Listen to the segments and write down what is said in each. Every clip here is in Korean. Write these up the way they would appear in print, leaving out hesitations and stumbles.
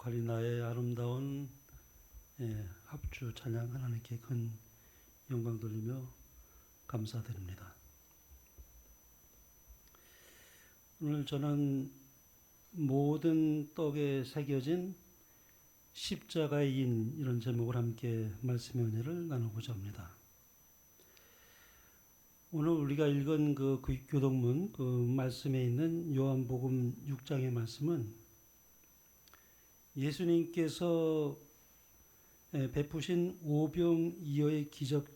카리나의 아름다운 합주 찬양 하나님께 큰 영광 돌리며 감사드립니다. 오늘 저는 모든 떡에 새겨진 십자가의 인 이런 제목을 함께 말씀의 은혜를 나누고자 합니다. 오늘 우리가 읽은 그 교독문 그 말씀에 있는 요한복음 6장의 말씀은 예수님께서 베푸신 오병이어의 기적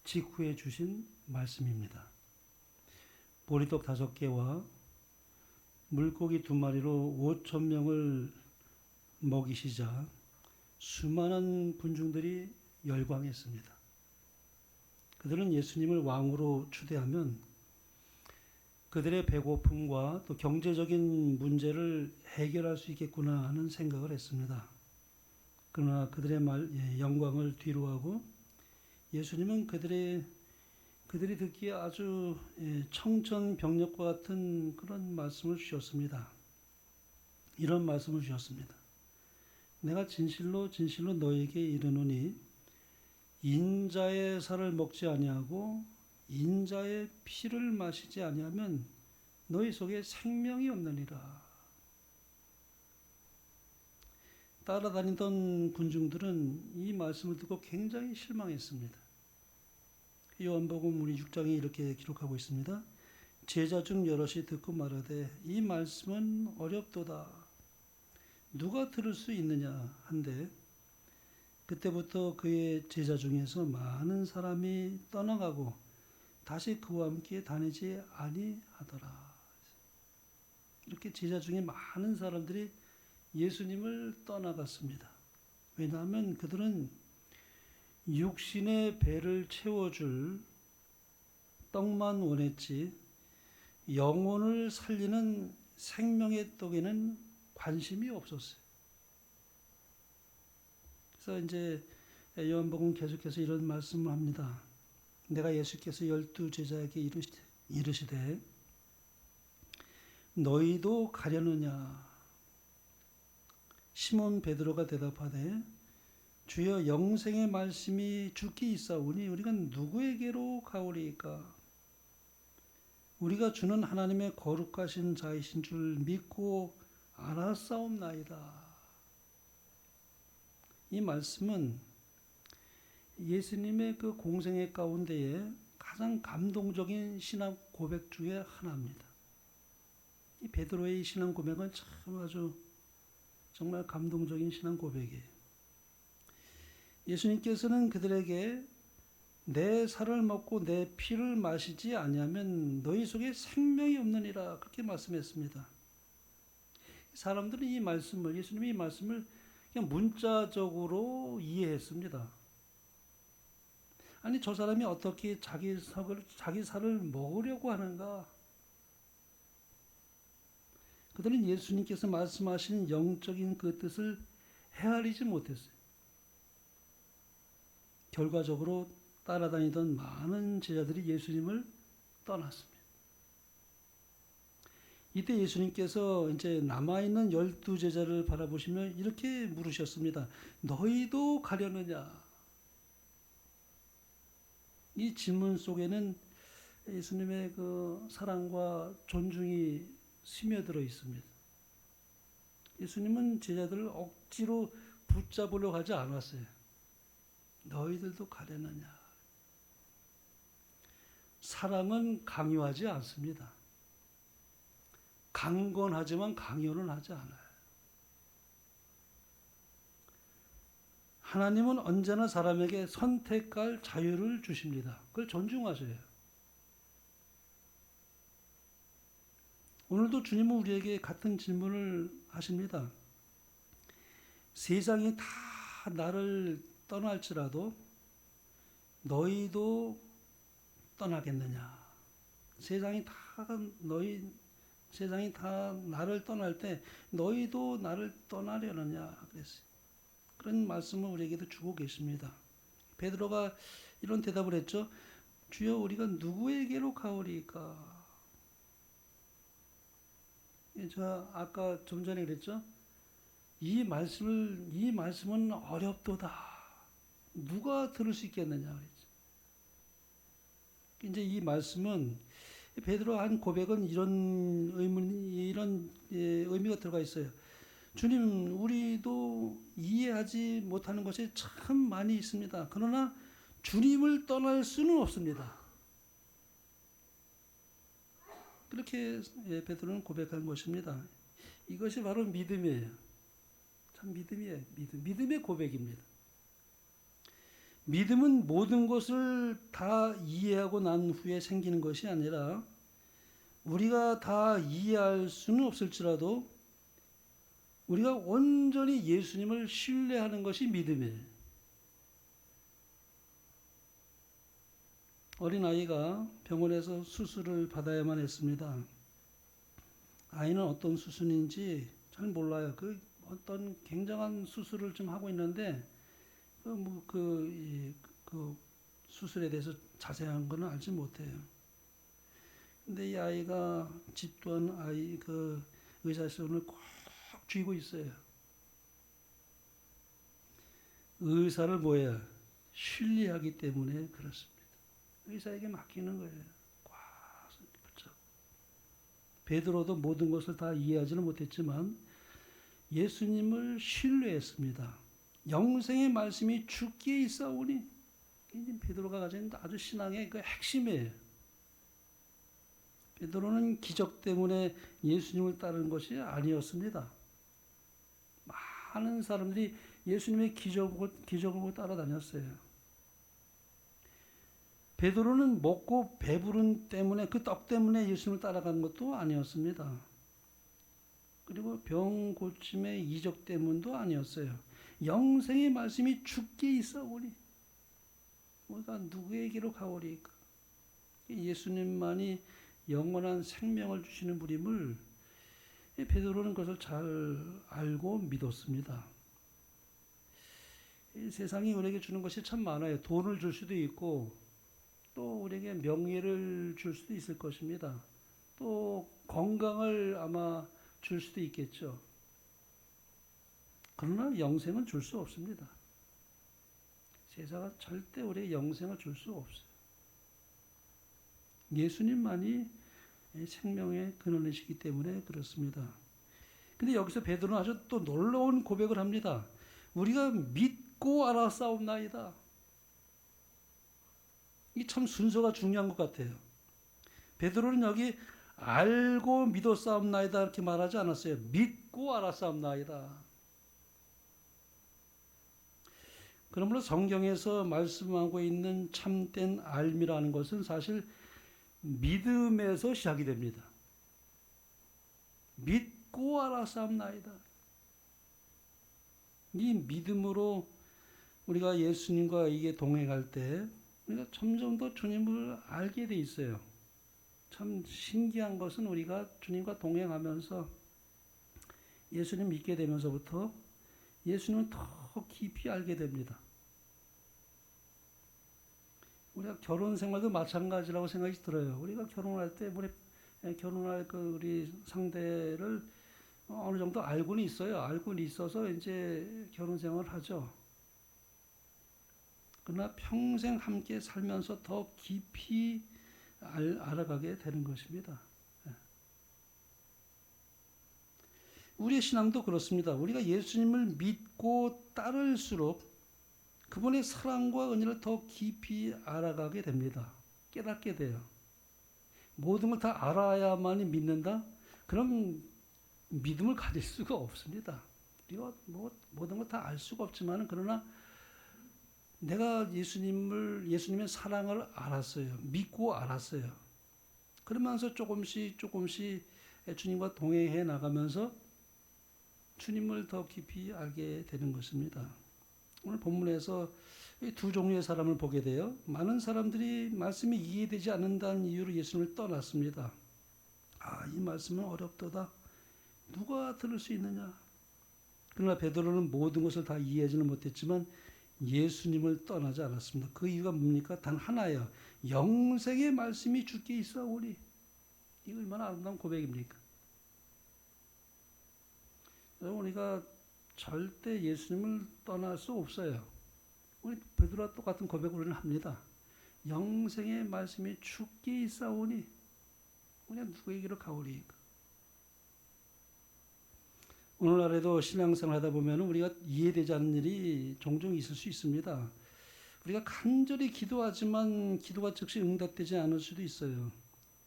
직후에 주신 말씀입니다. 보리떡 5개와 물고기 2마리로 5,000명을 먹이시자 수많은 군중들이 열광했습니다. 그들은 예수님을 왕으로 추대하면 그들의 배고픔과 또 경제적인 문제를 해결할 수 있겠구나 하는 생각을 했습니다. 그러나 그들의 영광을 뒤로하고 예수님은 그들이 듣기에 아주 청천벽력과 같은 그런 말씀을 주셨습니다. 이런 말씀을 주셨습니다. 내가 진실로 진실로 너에게 이르노니 인자의 살을 먹지 아니하고 인자의 피를 마시지 아니하면 너희 속에 생명이 없느니라. 따라다니던 군중들은 이 말씀을 듣고 굉장히 실망했습니다. 요한복음 우리 6장에 이렇게 기록하고 있습니다. 제자 중 여럿이 듣고 말하되 이 말씀은 어렵도다. 누가 들을 수 있느냐 한데 그때부터 그의 제자 중에서 많은 사람이 떠나가고 다시 그와 함께 다니지 아니하더라. 이렇게 제자 중에 많은 사람들이 예수님을 떠나갔습니다. 왜냐하면 그들은 육신의 배를 채워줄 떡만 원했지 영혼을 살리는 생명의 떡에는 관심이 없었어요. 그래서 이제 요한복음 계속해서 이런 말씀을 합니다. 내가 예수께서 12 제자에게 이르시되 너희도 가려느냐? 시몬 베드로가 대답하되 주여 영생의 말씀이 주께 있사오니 우리가 누구에게로 가오리이까? 우리가 주는 하나님의 거룩하신 자이신 줄 믿고 알았사옵나이다. 이 말씀은 예수님의 그 공생애 가운데에 가장 감동적인 신앙 고백 중에 하나입니다. 이 베드로의 신앙 고백은 참 아주 정말 감동적인 신앙 고백이에요. 예수님께서는 그들에게 내 살을 먹고 내 피를 마시지 아니하면 너희 속에 생명이 없느니라 그렇게 말씀했습니다. 사람들은 이 말씀을 예수님이 이 말씀을 그냥 문자적으로 이해했습니다. 아니 저 사람이 어떻게 자기 살을 먹으려고 하는가? 그들은 예수님께서 말씀하신 영적인 그 뜻을 헤아리지 못했어요. 결과적으로 따라다니던 많은 제자들이 예수님을 떠났습니다. 이때 예수님께서 이제 남아있는 12 제자를 바라보시며 이렇게 물으셨습니다. 너희도 가려느냐? 이 질문 속에는 예수님의 그 사랑과 존중이 스며들어 있습니다. 예수님은 제자들을 억지로 붙잡으려고 하지 않았어요. 너희들도 가려느냐? 사랑은 강요하지 않습니다. 강권하지만 강요는 하지 않아요. 하나님은 언제나 사람에게 선택할 자유를 주십니다. 그걸 존중하셔요. 오늘도 주님은 우리에게 같은 질문을 하십니다. 세상이 다 나를 떠날지라도 너희도 떠나겠느냐? 세상이 다 나를 떠날 때 너희도 나를 떠나려느냐? 그랬어요. 그런 말씀을 우리에게도 주고 계십니다. 베드로가 이런 대답을 했죠. 주여 우리가 누구에게로 가오리까? 저 아까 좀 전에 그랬죠. 이 말씀은 어렵도다. 누가 들을 수 있겠느냐 그랬죠. 이제 이 말씀은 베드로 한 고백은 이런 의미가 들어가 있어요. 주님, 우리도 이해하지 못하는 것이 참 많이 있습니다. 그러나 주님을 떠날 수는 없습니다. 그렇게 베드로는 고백한 것입니다. 이것이 바로 믿음이에요. 참 믿음이에요. 믿음의 고백입니다. 믿음은 모든 것을 다 이해하고 난 후에 생기는 것이 아니라 우리가 다 이해할 수는 없을지라도 우리가 온전히 예수님을 신뢰하는 것이 믿음이에요. 어린아이가 병원에서 수술을 받아야만 했습니다. 아이는 어떤 수술인지 잘 몰라요. 그 어떤 굉장한 수술을 좀 하고 있는데 그 수술에 대해서 자세한 거는 알지 못해요. 근데 이 아이가 집도한 아이 그 의사의 손을 꼭 쥐고 있어요. 의사를 뭐야? 신뢰하기 때문에 그렇습니다. 의사에게 맡기는 거예요. 꽉 붙잡고. 베드로도 모든 것을 다 이해하지는 못했지만 예수님을 신뢰했습니다. 영생의 말씀이 주께 있사오니, 베드로가 가진 아주 신앙의 그 핵심이에요. 베드로는 기적 때문에 예수님을 따르는 것이 아니었습니다. 많은 사람들이 예수님의 기적을 보고 따라다녔어요. 베드로는 먹고 배부른 때문에 그 떡 때문에 예수님을 따라간 것도 아니었습니다. 그리고 병 고침의 이적 때문도 아니었어요. 영생의 말씀이 주께 있사오니 우리가 누구에게로 가오리까? 예수님만이 영원한 생명을 주시는 분임을 베드로는 그것을 잘 알고 믿었습니다. 이 세상이 우리에게 주는 것이 참 많아요. 돈을 줄 수도 있고 또 우리에게 명예를 줄 수도 있을 것입니다. 또 건강을 아마 줄 수도 있겠죠. 그러나 영생은 줄 수 없습니다. 세상은 절대 우리에게 영생을 줄 수 없어요. 예수님만이 생명의 근원이시기 때문에 그렇습니다. 근데 여기서 베드로는 아주 또 놀라운 고백을 합니다. 우리가 믿고 알았사옵나이다. 이 참 순서가 중요한 것 같아요. 베드로는 여기 알고 믿었사옵나이다 이렇게 말하지 않았어요. 믿고 알았사옵나이다. 그러므로 성경에서 말씀하고 있는 참된 알미라는 것은 사실 믿음에서 시작이 됩니다. 믿고 알았사옵나이다. 이 믿음으로 우리가 예수님과 이게 동행할 때 우리가 점점 더 주님을 알게 돼 있어요. 참 신기한 것은 우리가 주님과 동행하면서 예수님 믿게 되면서부터 예수님을 더 깊이 알게 됩니다. 우리가 결혼 생활도 마찬가지라고 생각이 들어요. 우리가 결혼할 때 결혼할 우리 상대를 어느 정도 알고는 있어요. 알고는 있어서 이제 결혼 생활을 하죠. 그러나 평생 함께 살면서 더 깊이 알아가게 되는 것입니다. 우리의 신앙도 그렇습니다. 우리가 예수님을 믿고 따를수록 그분의 사랑과 은혜를 더 깊이 알아가게 됩니다. 깨닫게 돼요. 모든 걸 다 알아야만이 믿는다? 그럼 믿음을 가질 수가 없습니다. 우리가 모든 걸 다 알 수가 없지만 그러나 내가 예수님의 사랑을 알았어요. 믿고 알았어요. 그러면서 조금씩 주님과 동행해 나가면서 주님을 더 깊이 알게 되는 것입니다. 오늘 본문에서 이 두 종류의 사람을 보게 돼요. 많은 사람들이 말씀이 이해되지 않는다는 이유로 예수님을 떠났습니다. 이 말씀은 어렵도다. 누가 들을 수 있느냐? 그러나 베드로는 모든 것을 다 이해하지는 못했지만 예수님을 떠나지 않았습니다. 그 이유가 뭡니까? 단 하나예요. 영생의 말씀이 주께 있사오니. 이거 얼마나 아름다운 고백입니까? 우리가 절대 예수님을 떠날 수 없어요. 우리 베드로와 똑같은 고백을 우리는 합니다. 영생의 말씀이 죽게 있사오니 우리가 누구에게로 가오리이까. 오늘날에도 신앙생활 하다 보면 우리가 이해되지 않는 일이 종종 있을 수 있습니다. 우리가 간절히 기도하지만 기도가 즉시 응답되지 않을 수도 있어요.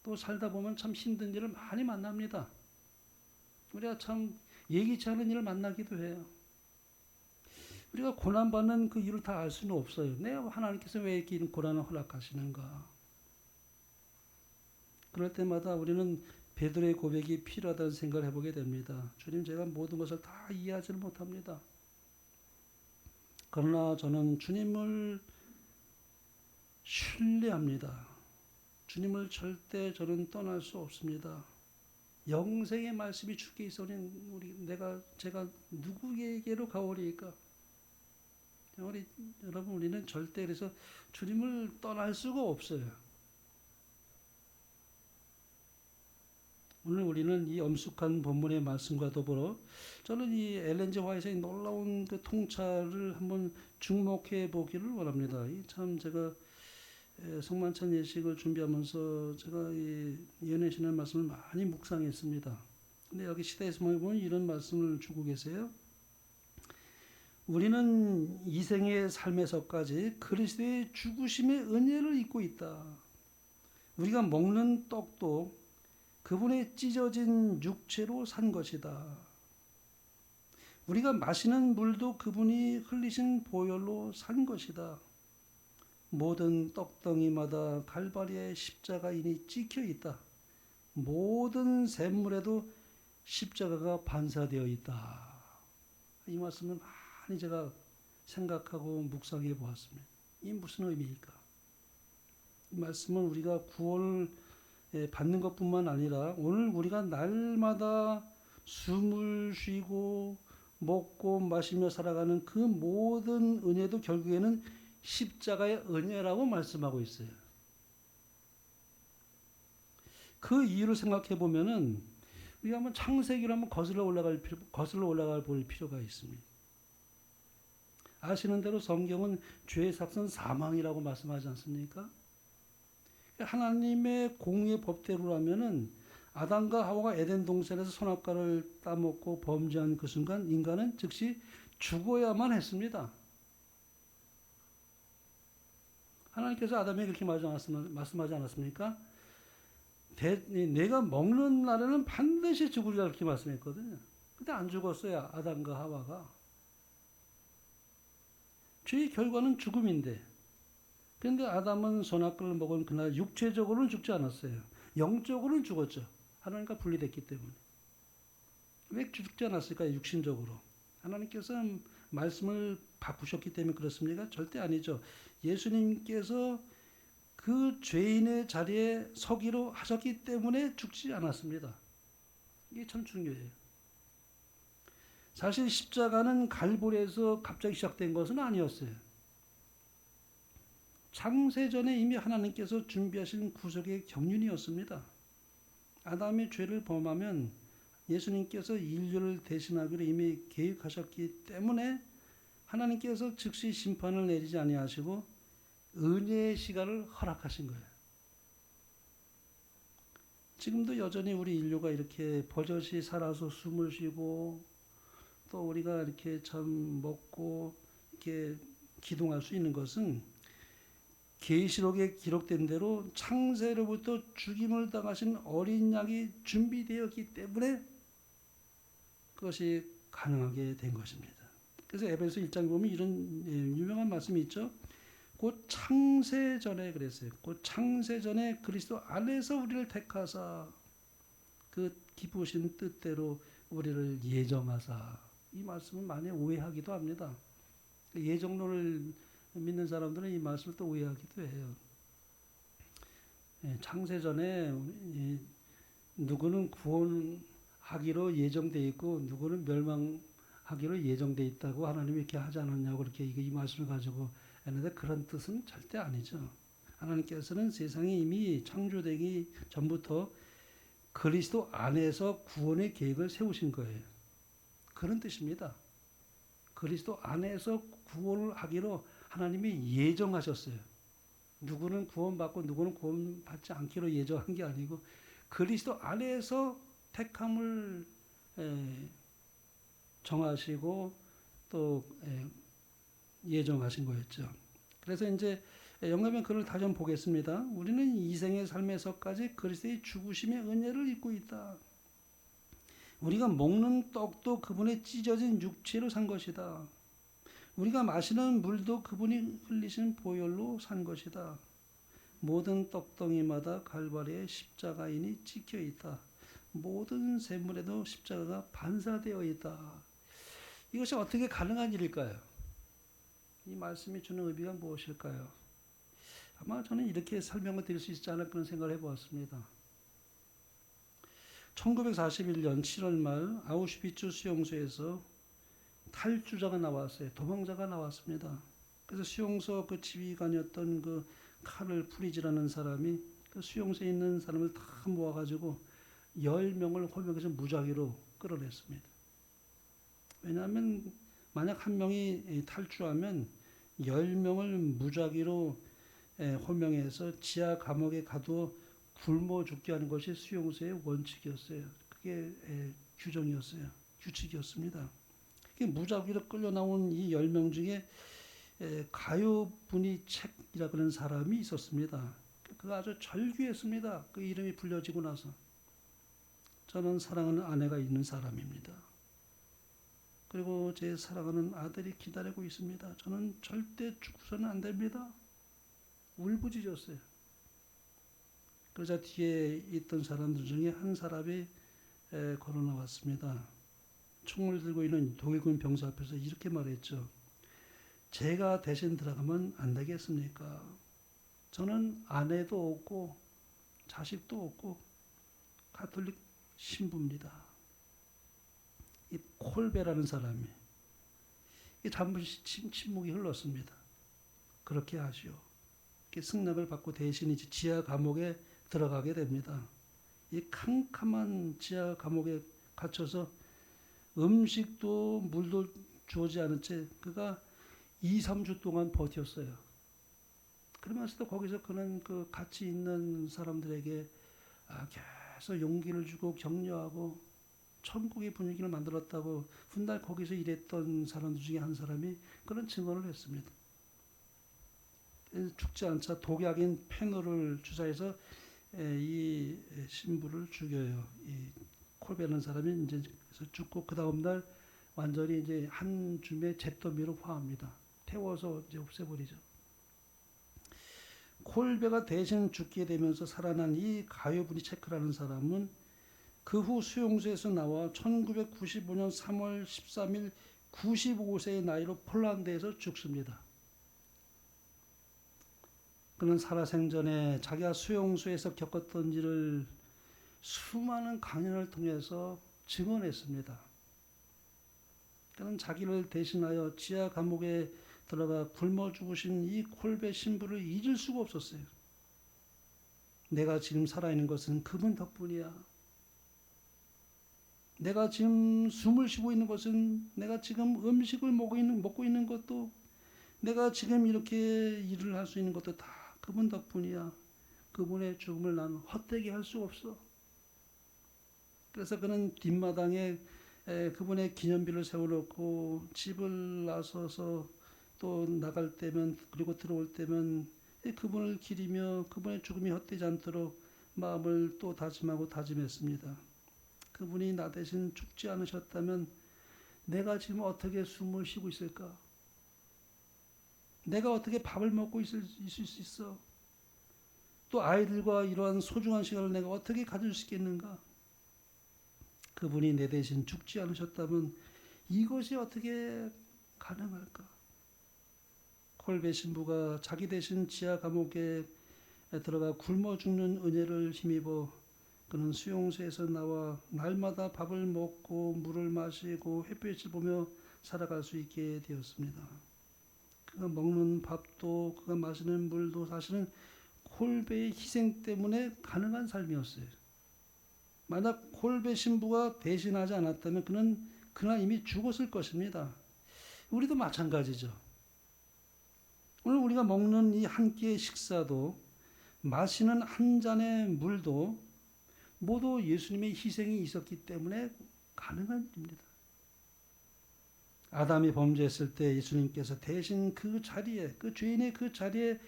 또 살다 보면 참 힘든 일을 많이 만납니다. 우리가 참 예기치 않은 일을 만나기도 해요. 우리가 고난받는 그 이유를 다 알 수는 없어요. 하나님께서 왜 이렇게 고난을 허락하시는가. 그럴 때마다 우리는 베드로의 고백이 필요하다는 생각을 해보게 됩니다. 주님, 제가 모든 것을 다 이해하지는 못합니다. 그러나 저는 주님을 신뢰합니다. 주님을 절대 저는 떠날 수 없습니다. 영생의 말씀이 주께 있으니 제가 누구에게로 가오리이까? 여러분, 우리는 절대 그래서 주님을 떠날 수가 없어요. 오늘 우리는 이 엄숙한 본문의 말씀과 더불어 저는 이 엘렌 G 화이트의 놀라운 그 통찰을 한번 주목해 보기를 원합니다. 참 제가 성만찬 예식을 준비하면서 제가 이 연애신의 말씀을 많이 묵상했습니다. 근데 여기 시대에서 보면 이런 말씀을 주고 계세요. 우리는 이생의 삶에서까지 그리스도의 죽으심의 은혜를 잊고 있다. 우리가 먹는 떡도 그분의 찢어진 육체로 산 것이다. 우리가 마시는 물도 그분이 흘리신 보혈로 산 것이다. 모든 떡덩이마다 갈바리의 십자가인이 찍혀 있다. 모든 샘물에도 십자가가 반사되어 있다. 이 말씀을 많이 제가 생각하고 묵상해 보았습니다. 이 무슨 의미일까? 이 말씀은 우리가 구원을 받는 것뿐만 아니라 오늘 우리가 날마다 숨을 쉬고 먹고 마시며 살아가는 그 모든 은혜도 결국에는 십자가의 은혜라고 말씀하고 있어요. 그 이유를 생각해 보면은 우리가 한번 창세기로 한번 거슬러 올라갈 볼 필요가 있습니다. 아시는 대로 성경은 죄의 삭은 사망이라고 말씀하지 않습니까? 하나님의 공의 법대로라면은 아담과 하와가 에덴 동산에서 선악과를 따먹고 범죄한 그 순간 인간은 즉시 죽어야만 했습니다. 하나님께서 아담에게 그렇게 말씀하지 않았습니까? 내가 먹는 날에는 반드시 죽으리라 그렇게 말씀했거든요. 근데 안 죽었어요. 아담과 하와가. 죄의 결과는 죽음인데, 그런데 아담은 선악과를 먹은 그날 육체적으로는 죽지 않았어요. 영적으로는 죽었죠. 하나님과 분리됐기 때문에. 왜 죽지 않았을까요? 육신적으로. 하나님께서 말씀을 바꾸셨기 때문에 그렇습니까? 절대 아니죠. 예수님께서 그 죄인의 자리에 서기로 하셨기 때문에 죽지 않았습니다. 이게 참 중요해요. 사실 십자가는 갈보리에서 갑자기 시작된 것은 아니었어요. 창세전에 이미 하나님께서 준비하신 구속의 경륜이었습니다. 아담이 죄를 범하면 예수님께서 인류를 대신하기로 이미 계획하셨기 때문에 하나님께서 즉시 심판을 내리지 아니하시고 은혜의 시간을 허락하신 거예요. 지금도 여전히 우리 인류가 이렇게 버젓이 살아서 숨을 쉬고 또 우리가 이렇게 참 먹고 이렇게 기동할 수 있는 것은 계시록에 기록된 대로 창세로부터 죽임을 당하신 어린 양이 준비되었기 때문에 그것이 가능하게 된 것입니다. 그래서 에베소 1장에 보면 이런 유명한 말씀이 있죠. 곧 창세전에 그랬어요. 곧 창세전에 그리스도 안에서 우리를 택하사 그 기쁘신 뜻대로 우리를 예정하사. 이 말씀을 많이 오해하기도 합니다. 예정론을 믿는 사람들은 이 말씀을 또 오해하기도 해요. 창세전에 누구는 구원하기로 예정되어 있고 누구는 멸망하기로 예정되어 있다고 하나님이 이렇게 하지 않았냐고 이렇게 이 말씀을 가지고 했는데 그런 뜻은 절대 아니죠. 하나님께서는 세상이 이미 창조되기 전부터 그리스도 안에서 구원의 계획을 세우신 거예요. 그런 뜻입니다. 그리스도 안에서 구원을 하기로 하나님이 예정하셨어요. 누구는 구원받고 누구는 구원받지 않기로 예정한 게 아니고 그리스도 안에서 택함을 정하시고 또 예정하신 거였죠. 그래서 이제 영감의 글을 다시 한번 보겠습니다. 우리는 이생의 삶에서까지 그리스도의 죽으심의 은혜를 입고 있다. 우리가 먹는 떡도 그분의 찢어진 육체로 산 것이다. 우리가 마시는 물도 그분이 흘리신 보혈로 산 것이다. 모든 떡덩이마다 갈바리의 십자가인이 찍혀 있다. 모든 샘물에도 십자가가 반사되어 있다. 이것이 어떻게 가능한 일일까요? 이 말씀이 주는 의미가 무엇일까요? 아마 저는 이렇게 설명을 드릴 수 있지 않을까 그런 생각을 해보았습니다. 1941년 7월 말 아우슈비츠 수용소에서 탈주자가 나왔어요. 도망자가 나왔습니다. 그래서 수용소 그 지휘관이었던 그 카를 프리즈라는 사람이 그 수용소에 있는 사람을 다 모아가지고 10명을 호명해서 무작위로 끌어냈습니다. 왜냐하면 만약 한 명이 탈주하면 10명을 무작위로 호명해서 지하 감옥에 가도 굶어 죽게 하는 것이 수용소의 원칙이었어요. 그게 규정이었어요. 규칙이었습니다. 무작위로 끌려 나온 이 10명 중에 가요분이 책이라 그런 사람이 있었습니다. 그가 아주 절규했습니다. 그 이름이 불려지고 나서 저는 사랑하는 아내가 있는 사람입니다. 그리고 제 사랑하는 아들이 기다리고 있습니다. 저는 절대 죽고서는 안 됩니다. 울부짖었어요. 그러자 뒤에 있던 사람들 중에 한 사람이 걸어 나왔습니다. 총을 들고 있는 독일군 병사 앞에서 이렇게 말했죠. 제가 대신 들어가면 안 되겠습니까? 저는 아내도 없고 자식도 없고 가톨릭 신부입니다. 이 콜베라는 사람이 잠시 침묵이 흘렀습니다. 그렇게 하시오. 승낙을 받고 대신 이제 지하 감옥에 들어가게 됩니다. 이 캄캄한 지하 감옥에 갇혀서 음식도 물도 주어지지 않은 채 그가 2, 3주 동안 버텼어요. 그러면서도 거기서 그는 그 같이 있는 사람들에게 계속 용기를 주고 격려하고 천국의 분위기를 만들었다고 훗날 거기서 일했던 사람들 중에 한 사람이 그런 증언을 했습니다. 죽지 않자 독약인 페놀을 주사해서 이 신부를 죽여요. 이 콜베라는 사람이 이제 죽고 그 다음 날 완전히 이제 한 줌의 잿더미로 화합니다. 태워서 이제 없애버리죠. 콜베가 대신 죽게 되면서 살아난 이 가요분이 체크라는 사람은 그 후 수용소에서 나와 1995년 3월 13일 95세의 나이로 폴란드에서 죽습니다. 그는 살아생전에 자기가 수용소에서 겪었던 일을 수많은 강연을 통해서 증언했습니다. 그는 자기를 대신하여 지하 감옥에 들어가 굶어 죽으신 이 콜베 신부를 잊을 수가 없었어요. 내가 지금 살아있는 것은 그분 덕분이야. 내가 지금 숨을 쉬고 있는 것은 내가 지금 음식을 먹고 있는 것도 내가 지금 이렇게 일을 할 수 있는 것도 다 그분 덕분이야. 그분의 죽음을 나는 헛되게 할 수 없어. 그래서 그는 뒷마당에 그분의 기념비를 세워놓고 집을 나서서 또 나갈 때면 그리고 들어올 때면 그분을 기리며 그분의 죽음이 헛되지 않도록 마음을 또 다짐하고 다짐했습니다. 그분이 나 대신 죽지 않으셨다면 내가 지금 어떻게 숨을 쉬고 있을까? 내가 어떻게 밥을 먹고 있을 수 있어? 또 아이들과 이러한 소중한 시간을 내가 어떻게 가질 수 있겠는가? 그분이 내 대신 죽지 않으셨다면 이것이 어떻게 가능할까? 콜베 신부가 자기 대신 지하 감옥에 들어가 굶어 죽는 은혜를 힘입어 그는 수용소에서 나와 날마다 밥을 먹고 물을 마시고 햇빛을 보며 살아갈 수 있게 되었습니다. 그가 먹는 밥도 그가 마시는 물도 사실은 콜베의 희생 때문에 가능한 삶이었어요. 만약 콜베 신부가 대신하지 않았다면 그는 그날 이미 죽었을 것입니다. 우리도 마찬가지죠. 오늘 우리가 먹는 이 한 끼의 식사도 마시는 한 잔의 물도 모두 예수님의 희생이 있었기 때문에 가능한 일입니다. 아담이 범죄했을 때 예수님께서 대신 그 자리에, 그 죄인의 그 자리에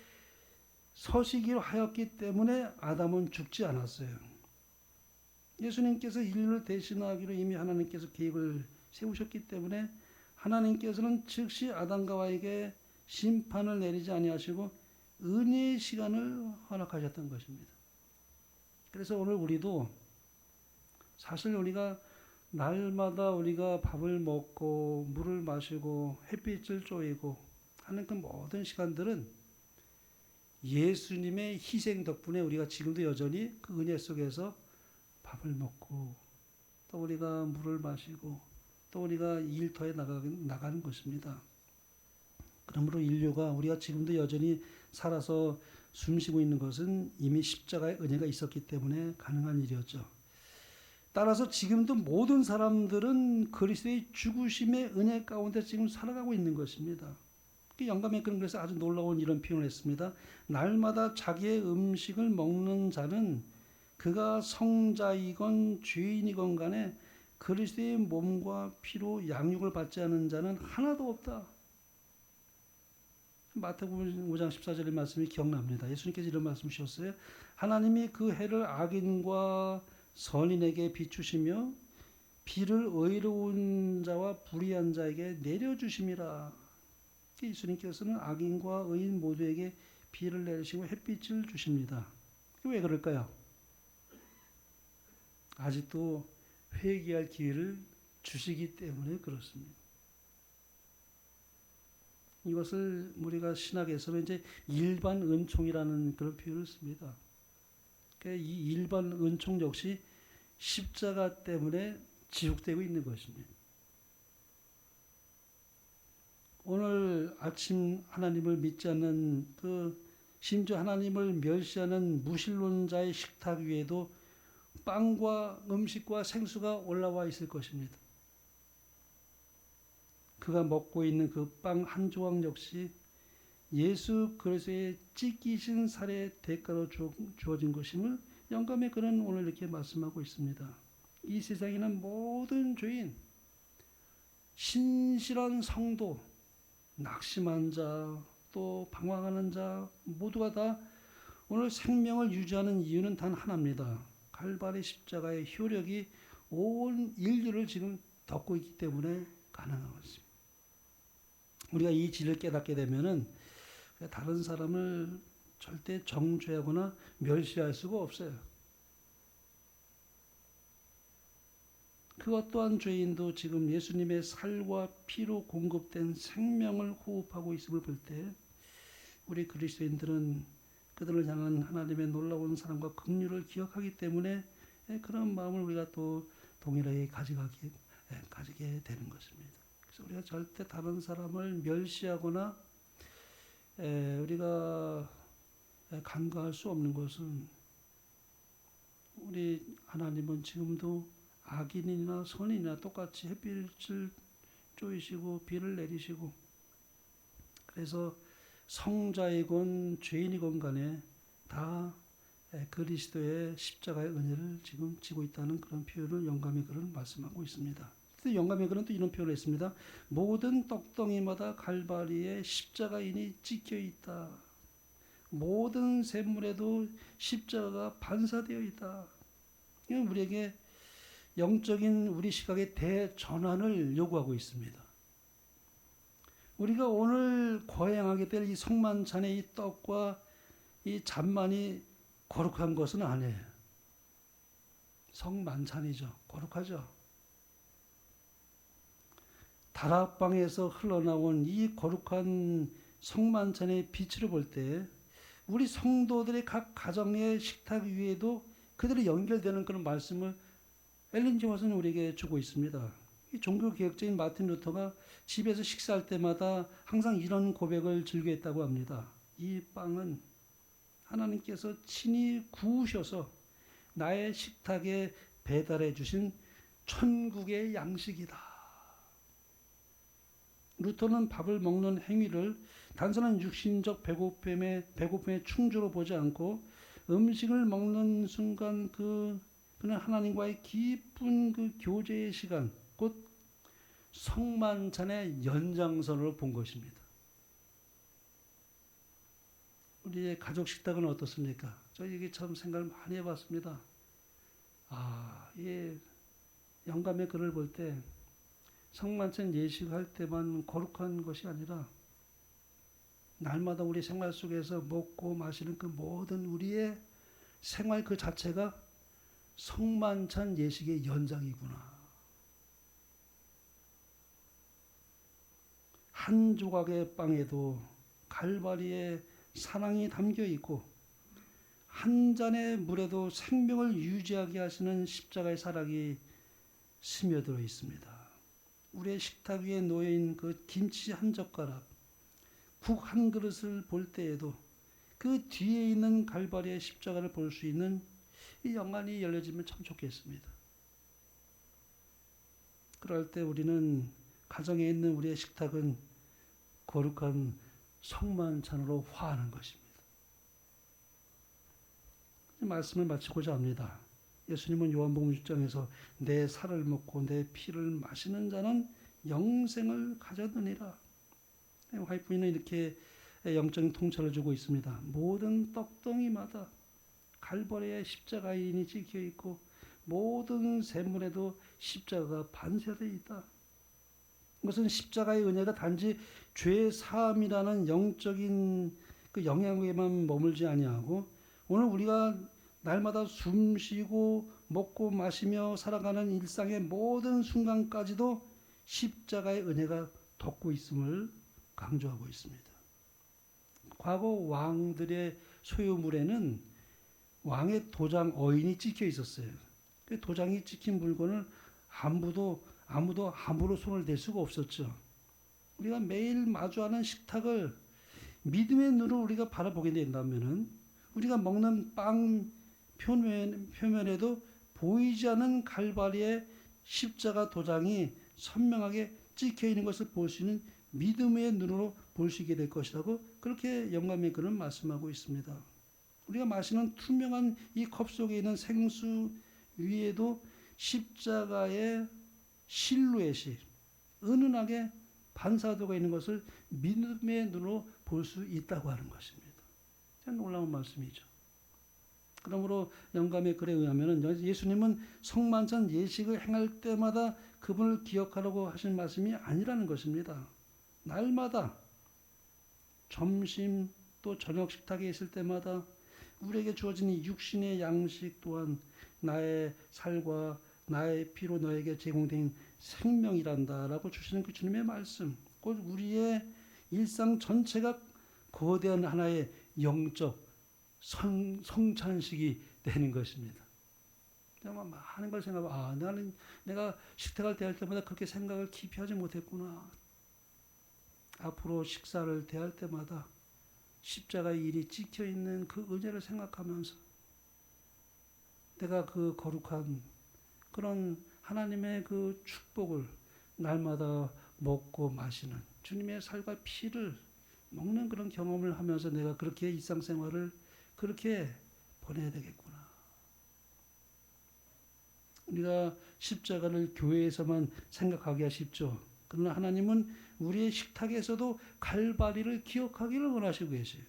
서시기로 하였기 때문에 아담은 죽지 않았어요. 예수님께서 인류를 대신하기로 이미 하나님께서 계획을 세우셨기 때문에 하나님께서는 즉시 아담과 하와에게 심판을 내리지 아니하시고 은혜의 시간을 허락하셨던 것입니다. 그래서 오늘 우리도 사실 우리가 날마다 우리가 밥을 먹고 물을 마시고 햇빛을 쬐이고 하는 그 모든 시간들은 예수님의 희생 덕분에 우리가 지금도 여전히 그 은혜 속에서 밥을 먹고 또 우리가 물을 마시고 또 우리가 일터에 나가는 것입니다. 그러므로 인류가 우리가 지금도 여전히 살아서 숨쉬고 있는 것은 이미 십자가의 은혜가 있었기 때문에 가능한 일이었죠. 따라서 지금도 모든 사람들은 그리스도의 죽으심의 은혜 가운데 지금 살아가고 있는 것입니다. 영감의 끈 그래서 아주 놀라운 이런 표현을 했습니다. 날마다 자기의 음식을 먹는 자는 그가 성자이건 죄인이건 간에 그리스도의 몸과 피로 양육을 받지 않은 자는 하나도 없다. 마태복음 5장 14절의 말씀이 기억납니다. 예수님께서 이런 말씀하셨어요. 하나님이 그 해를 악인과 선인에게 비추시며 비를 의로운 자와 불의한 자에게 내려주심이라. 예수님께서는 악인과 의인 모두에게 비를 내리시고 햇빛을 주십니다. 왜 그럴까요? 아직도 회개할 기회를 주시기 때문에 그렇습니다. 이것을 우리가 신학에서는 이제 일반 은총이라는 그런 표현을 씁니다. 이 일반 은총 역시 십자가 때문에 지속되고 있는 것입니다. 오늘 아침 하나님을 믿지 않는 심지어 하나님을 멸시하는 무신론자의 식탁 위에도 빵과 음식과 생수가 올라와 있을 것입니다. 그가 먹고 있는 그 빵 한 조각 역시 예수 그리스도의 찢기신 살의 대가로 주어진 것임을 영감의 글은 오늘 이렇게 말씀하고 있습니다. 이 세상에는 모든 죄인, 신실한 성도, 낙심한 자, 또 방황하는 자 모두가 다 오늘 생명을 유지하는 이유는 단 하나입니다. 갈바리 십자가의 효력이 온 인류를 지금 덮고 있기 때문에 가능한 것입니다. 우리가 이 진리를 깨닫게 되면은 다른 사람을 절대 정죄하거나 멸시할 수가 없어요. 그것 또한 죄인도 지금 예수님의 살과 피로 공급된 생명을 호흡하고 있음을 볼 때 우리 그리스도인들은 그들을 향한 하나님의 놀라운 사랑과 긍휼을 기억하기 때문에 그런 마음을 우리가 또 동일하게 가지게 되는 것입니다. 그래서 우리가 절대 다른 사람을 멸시하거나 우리가 간과할 수 없는 것은 우리 하나님은 지금도 악인이나 선인이나 똑같이 햇빛을 쬐이시고 비를 내리시고 그래서 성자이건 죄인이건 간에 다 그리스도의 십자가의 은혜를 지금 지고 있다는 그런 표현을 영감의 글은 말씀하고 있습니다. 영감의 글은 또 이런 표현을 했습니다. 모든 떡덩이마다 갈바리에 십자가인이 찍혀 있다. 모든 샘물에도 십자가가 반사되어 있다. 이건 우리에게 영적인 우리 시각의 대전환을 요구하고 있습니다. 우리가 오늘 거행하게 될 이 성만찬의 이 떡과 이 잔만이 거룩한 것은 아니에요. 성만찬이죠. 거룩하죠. 다락방에서 흘러나온 이 거룩한 성만찬의 빛을 볼 때 우리 성도들의 각 가정의 식탁 위에도 그들이 연결되는 그런 말씀을 엘린 지 화트는 우리에게 주고 있습니다. 이 종교개혁자인 마틴 루터가 집에서 식사할 때마다 항상 이런 고백을 즐겨했다고 합니다. 이 빵은 하나님께서 친히 구우셔서 나의 식탁에 배달해 주신 천국의 양식이다. 루터는 밥을 먹는 행위를 단순한 육신적 배고픔의 충주로 보지 않고 음식을 먹는 순간 그는 하나님과의 깊은 그 교제의 시간, 곧 성만찬의 연장선으로 본 것입니다. 우리의 가족 식탁은 어떻습니까? 저 이게 참 생각을 많이 해봤습니다. 이 영감의 글을 볼 때 성만찬 예식할 때만 거룩한 것이 아니라 날마다 우리 생활 속에서 먹고 마시는 그 모든 우리의 생활 그 자체가 성만찬 예식의 연장이구나. 한 조각의 빵에도 갈바리의 사랑이 담겨 있고 한 잔의 물에도 생명을 유지하게 하시는 십자가의 사랑이 스며들어 있습니다. 우리의 식탁 위에 놓여있는 그 김치 한 젓가락, 국 한 그릇을 볼 때에도 그 뒤에 있는 갈바리의 십자가를 볼 수 있는 이 영안이 열려지면 참 좋겠습니다. 그럴 때 우리는 가정에 있는 우리의 식탁은 거룩한 성만찬으로 화하는 것입니다. 말씀을 마치고자 합니다. 예수님은 요한복음 6장에서 내 살을 먹고 내 피를 마시는 자는 영생을 가졌느니라. 화이트부인은 이렇게 영적인 통찰을 주고 있습니다. 모든 떡덩이마다 갈보리의 십자가인이 찍혀 있고 모든 샘물에도 십자가가 반사되어 있다. 이것은 십자가의 은혜가 단지 죄 사함이라는 영적인 그 영향에만 머물지 아니하고 오늘 우리가 날마다 숨쉬고 먹고 마시며 살아가는 일상의 모든 순간까지도 십자가의 은혜가 덮고 있음을 강조하고 있습니다. 과거 왕들의 소유물에는 왕의 도장 어인이 찍혀 있었어요. 그 도장이 찍힌 물건을 아무도 함부로 손을 댈 수가 없었죠. 우리가 매일 마주하는 식탁을 믿음의 눈으로 우리가 바라보게 된다면은 우리가 먹는 빵 표면에도 보이지 않는 갈바리의 십자가 도장이 선명하게 찍혀 있는 것을 볼 수 있는 믿음의 눈으로 볼 수 있게 될 것이라고 그렇게 영감의 글은 말씀하고 있습니다. 우리가 마시는 투명한 이 컵 속에 있는 생수 위에도 십자가의 실루엣이 은은하게 반사도가 있는 것을 믿음의 눈으로 볼 수 있다고 하는 것입니다. 참 놀라운 말씀이죠. 그러므로 영감의 글에 의하면 예수님은 성만찬 예식을 행할 때마다 그분을 기억하라고 하신 말씀이 아니라는 것입니다. 날마다 점심 또 저녁 식탁에 있을 때마다 우리에게 주어진 이 육신의 양식 또한 나의 살과 나의 피로 너에게 제공된 생명이란다라고 주시는 그 주님의 말씀, 곧 우리의 일상 전체가 거대한 하나의 영적 성찬식이 되는 것입니다. 정말 많은 걸 생각하고 내가 식탁을 대할 때마다 그렇게 생각을 깊이 하지 못했구나. 앞으로 식사를 대할 때마다 십자가의 일이 찍혀있는 그 은혜를 생각하면서 내가 그 거룩한 그런 하나님의 그 축복을 날마다 먹고 마시는 주님의 살과 피를 먹는 그런 경험을 하면서 내가 그렇게 일상생활을 그렇게 보내야 되겠구나. 우리가 십자가를 교회에서만 생각하기가 쉽죠. 그러나 하나님은 우리의 식탁에서도 갈바리를 기억하기를 원하시고 계세요.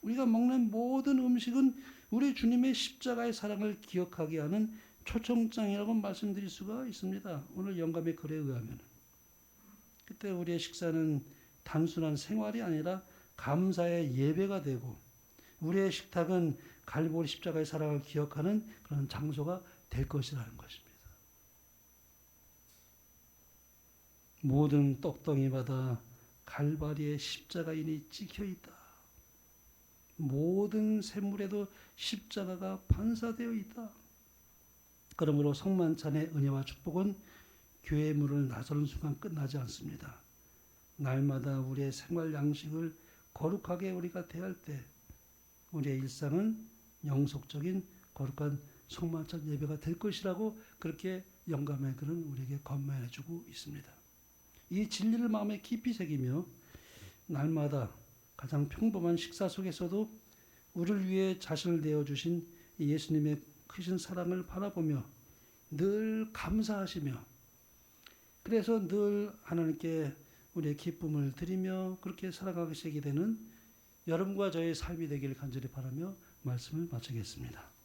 우리가 먹는 모든 음식은 우리 주님의 십자가의 사랑을 기억하게 하는 초청장이라고 말씀드릴 수가 있습니다. 오늘 영감의 글에 의하면 그때 우리의 식사는 단순한 생활이 아니라 감사의 예배가 되고 우리의 식탁은 갈보리 십자가의 사랑을 기억하는 그런 장소가 될 것이라는 것입니다. 모든 떡덩이마다 갈바리의 십자가인이 찍혀 있다. 모든 샘물에도 십자가가 반사되어 있다. 그러므로 성만찬의 은혜와 축복은 교회의 문을 나서는 순간 끝나지 않습니다. 날마다 우리의 생활 양식을 거룩하게 우리가 대할 때 우리의 일상은 영속적인 거룩한 성만찬 예배가 될 것이라고 그렇게 영감의 글은 우리에게 권면해주고 있습니다. 이 진리를 마음에 깊이 새기며 날마다 가장 평범한 식사 속에서도 우리를 위해 자신을 내어주신 예수님의 크신 사랑을 바라보며 늘 감사하시며, 그래서 늘 하나님께 우리의 기쁨을 드리며 그렇게 살아가게 되는 여러분과 저의 삶이 되기를 간절히 바라며 말씀을 마치겠습니다.